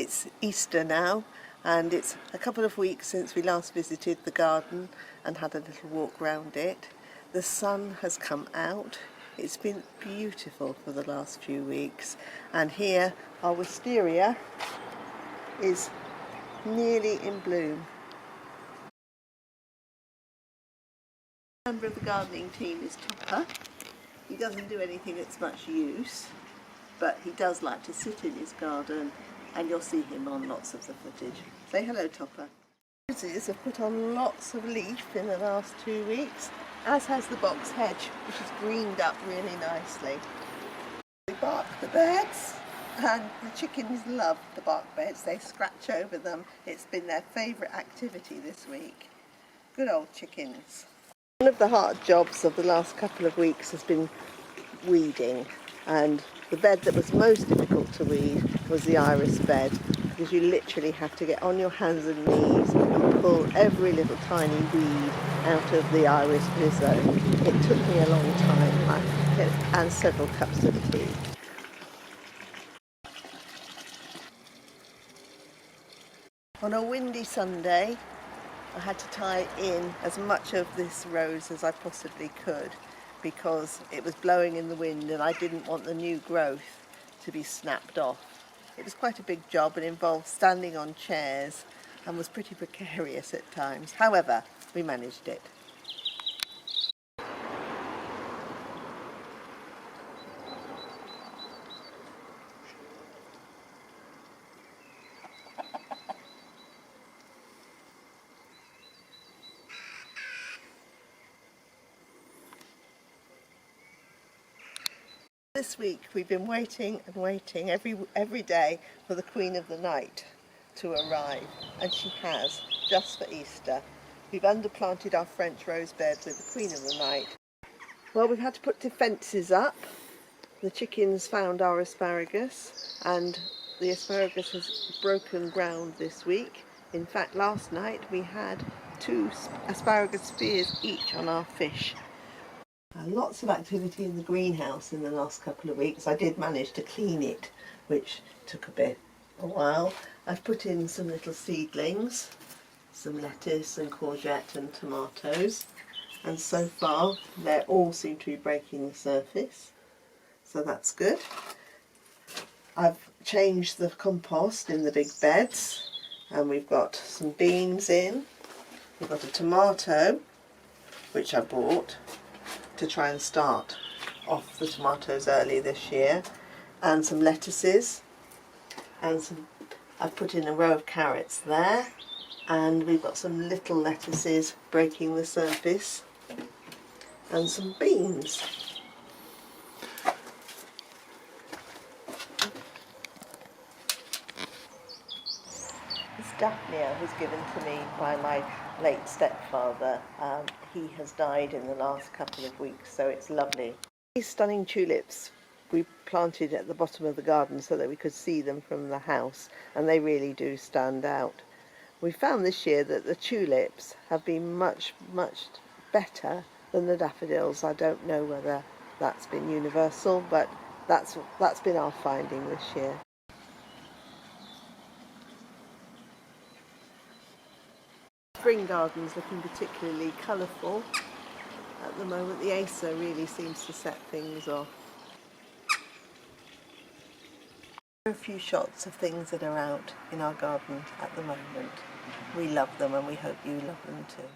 It's Easter now, and it's a couple of weeks since we last visited the garden and had a little walk round it. The sun has come out. It's been beautiful for the last few weeks, and here our wisteria is nearly in bloom. A member of the gardening team is Toppa. He doesn't do anything that's much use, but he does like to sit in his garden, and you'll see him on lots of the footage. Say hello, Toppa. Roses have put on lots of leaf in the last 2 weeks, as has the box hedge, which has greened up really nicely. We bark the beds, and the chickens love the bark beds. They scratch over them. It's been their favourite activity this week. Good old chickens. One of the hard jobs of the last couple of weeks has been weeding, and the bed that was most difficult to weed was the iris bed, because you literally have to get on your hands and knees and pull every little tiny weed out of the iris zone. It took me a long time, and several cups of tea. On a windy Sunday, I had to tie in as much of this rose as I possibly could, because it was blowing in the wind and I didn't want the new growth to be snapped off. It was quite a big job and involved standing on chairs and was pretty precarious at times. However, we managed it. This week we've been waiting and waiting every day for the Queen of the Night to arrive, and she has, just for Easter. We've underplanted our French rose beds with the Queen of the Night. Well, we've had to put defences up. The chickens found our asparagus, and the asparagus has broken ground this week. In fact, last night we had 2 asparagus spears each on our fish. Lots of activity in the greenhouse in the last couple of weeks. I did manage to clean it, which took a while. I've put in some little seedlings, some lettuce and courgette and tomatoes, and so far they all seem to be breaking the surface, so that's good. I've changed the compost in the big beds, and we've got some beans in. We've got a tomato, which I bought to try and start off the tomatoes early this year, and some lettuces, and I've put in a row of carrots there, and we've got some little lettuces breaking the surface, and some beans. This daphnia was given to me by my late stepfather. He has died in the last couple of weeks, so it's lovely. These stunning tulips we planted at the bottom of the garden so that we could see them from the house, and they really do stand out. We found this year that the tulips have been much better than the daffodils. I don't know whether that's been universal, but that's been our finding this year. Spring garden's looking particularly colourful at the moment. The Acer really seems to set things off. There are a few shots of things that are out in our garden at the moment. We love them, and we hope you love them too.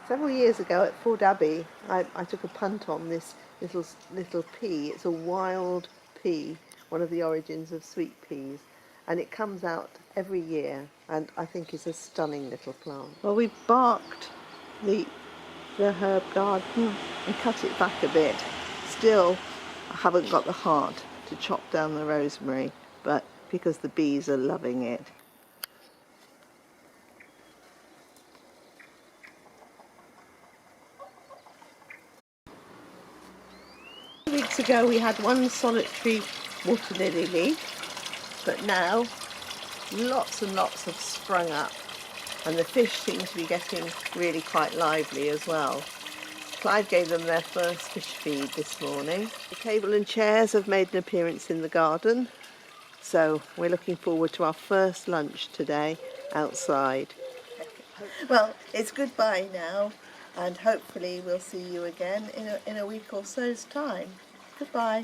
Several years ago at Ford Abbey, I took a punt on this little pea. It's a wild pea, one of the origins of sweet peas, and it comes out every year, and I think it's a stunning little plant. Well, we've barked the herb garden and cut it back a bit. Still, I haven't got the heart to chop down the rosemary, but because the bees are loving it. Weeks ago we had one solitary water lily leaf, but now lots and lots have sprung up, and the fish seem to be getting really quite lively as well. Clive gave them their first fish feed this morning. The table and chairs have made an appearance in the garden, so we're looking forward to our first lunch today outside. Well, it's goodbye now, and hopefully we'll see you again in a week or so's time. Goodbye.